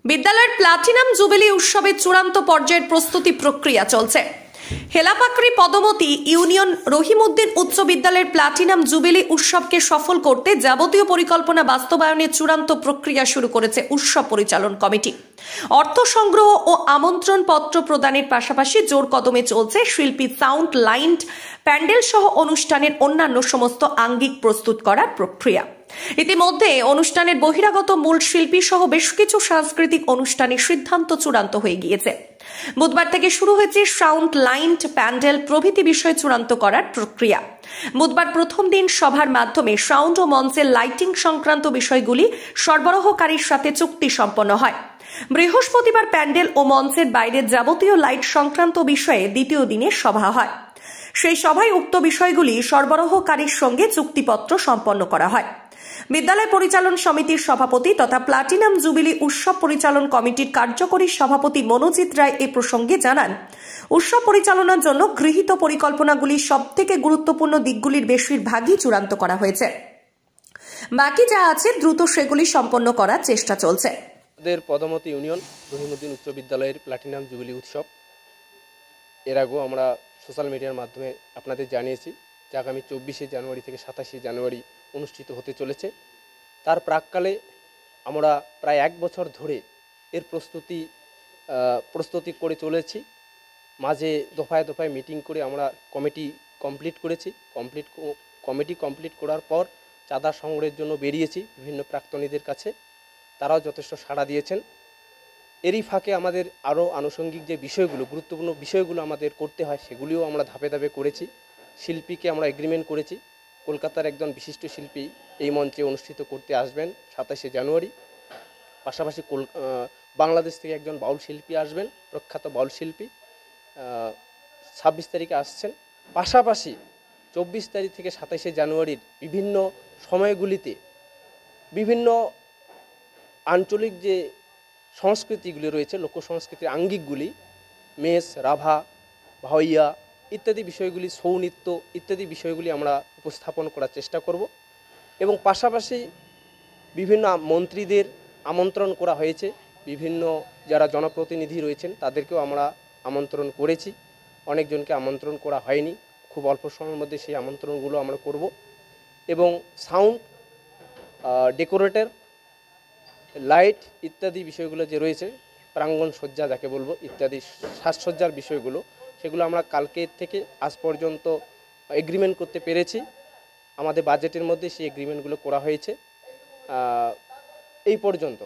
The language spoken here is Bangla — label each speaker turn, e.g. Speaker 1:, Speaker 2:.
Speaker 1: বিদ্যালয়ের প্লাটিনাম জুবিলি উৎসবের চূড়ান্ত পর্যায়ের প্রস্তুতি প্রক্রিয়া চলছে। হেলাপাকড়ি পদমতি ইউনিয়ন রহিমউদ্দিন উচ্চ বিদ্যালয়ের প্লাটিনাম জুবিলি উৎসবকে সফল করতে যাবতীয় পরিকল্পনা বাস্তবায়নের চূড়ান্ত প্রক্রিয়া শুরু করেছে উৎসব পরিচালন কমিটি। অর্থ সংগ্রহ ও আমন্ত্রণ পত্র প্রদানের পাশাপাশি জোর কদমে চলছে শিল্পী, সাউন্ড, লাইট, প্যান্ডেল সহ অনুষ্ঠানের অন্যান্য সমস্ত আঙ্গিক প্রস্তুত করার প্রক্রিয়া। ইতিমধ্যে অনুষ্ঠানের বহিরাগত মূল শিল্পী সহ বেশ কিছু সাংস্কৃতিক অনুষ্ঠানের সিদ্ধান্ত চূড়ান্ত হয়ে গিয়েছে। বুধবার থেকে শুরু হয়েছে সাউন্ড, লাইট, প্যান্ডেল প্রভৃতি বিষয় চূড়ান্ত করার প্রক্রিয়া। বুধবার প্রথম দিন সভার মাধ্যমে সাউন্ড ও মঞ্চের লাইটিং সংক্রান্ত বিষয়গুলি সরবরাহকারীর সাথে চুক্তি সম্পন্ন হয়। বৃহস্পতিবার প্যান্ডেল ও মঞ্চের বাইরের যাবতীয় লাইট সংক্রান্ত বিষয়ে দ্বিতীয় দিনের সভা হয়। সেই সভায় উক্ত বিষয়গুলি সরবরাহকারীর সঙ্গে চুক্তিপত্র সম্পন্ন করা হয়। বিদ্যালয় পরিচালন সমিতির সভাপতি তথা প্লাটিনাম জুবিলি উৎসব পরিচালন কমিটির কার্যকরী সভাপতি মনোজিৎ রায় এ প্রসঙ্গে জানান, উৎসব পরিচালনার জন্য গৃহীত পরিকল্পনাগুলির সবথেকে গুরুত্বপূর্ণ দিকগুলির বেশিরভাগই চূড়ান্ত করা হয়েছে। বাকি যা আছে দ্রুত সেগুলি সম্পন্ন করার চেষ্টা চলছে।
Speaker 2: আমাদের পদমতি ইউনিয়ন রহিমউদ্দিন উচ্চ বিদ্যালয়ের প্লাটিনাম জুবিলি উৎসব এর আগেও আমরা সোশ্যাল মিডিয়ার মাধ্যমে আপনাদের জানিয়েছি যে আগামী 24শে জানুয়ারি থেকে 27শে জানুয়ারি অনুষ্ঠিত হতে চলেছে। তার প্রাককালে আমরা প্রায় 1 বছর ধরে এর প্রস্তুতি করে চলেছি। মাঝে দফায় দফায় মিটিং করে আমরা কমিটি কমপ্লিট করার পর চাঁদা সংগ্রহের জন্য বেরিয়েছি বিভিন্ন প্রাক্তনীদের কাছে। তারাও যথেষ্ট সাড়া দিয়েছেন। এরই ফাঁকে আমাদের আরও আনুষঙ্গিক যে বিষয়গুলো, গুরুত্বপূর্ণ বিষয়গুলো আমাদের করতে হয় সেগুলিও আমরা ধাপে ধাপে করেছি। শিল্পীকে আমরা এগ্রিমেন্ট করেছি, কলকাতার একজন বিশিষ্ট শিল্পী এই মঞ্চে অনুষ্ঠিত করতে আসবেন 27শে জানুয়ারি। পাশাপাশি বাংলাদেশ থেকে একজন বাউল শিল্পী আসবেন, প্রখ্যাত বাউল শিল্পী 26 তারিখে আসছেন। পাশাপাশি 24 তারিখ থেকে 27শে জানুয়ারির বিভিন্ন সময়গুলিতে বিভিন্ন আঞ্চলিক যে সংস্কৃতিগুলি রয়েছে, লোকসংস্কৃতির আঙ্গিকগুলি, মেষ, রাভা, ভাওয়াইয়া ইত্যাদি বিষয়গুলি, ছৌ নৃত্য ইত্যাদি বিষয়গুলি আমরা উপস্থাপন করার চেষ্টা করব। এবং পাশাপাশি বিভিন্ন মন্ত্রীদের আমন্ত্রণ করা হয়েছে, বিভিন্ন যারা জনপ্রতিনিধি রয়েছেন তাদেরকেও আমরা আমন্ত্রণ করেছি। অনেকজনকে আমন্ত্রণ করা হয়নি, খুব অল্প সময়ের মধ্যে সেই আমন্ত্রণগুলো আমরা করব। এবং সাউন্ড, ডেকোরেটর, লাইট ইত্যাদি বিষয়গুলো যে রয়েছে, প্রাঙ্গণ সজ্জা যাকে বলবো ইত্যাদি সাজসজ্জার বিষয়গুলো, সেগুলো আমরা কালকের থেকে আজ পর্যন্ত এগ্রিমেন্ট করতে পেরেছি। আমাদের বাজেটের মধ্যে সেই এগ্রিমেন্টগুলো করা হয়েছে এই পর্যন্ত।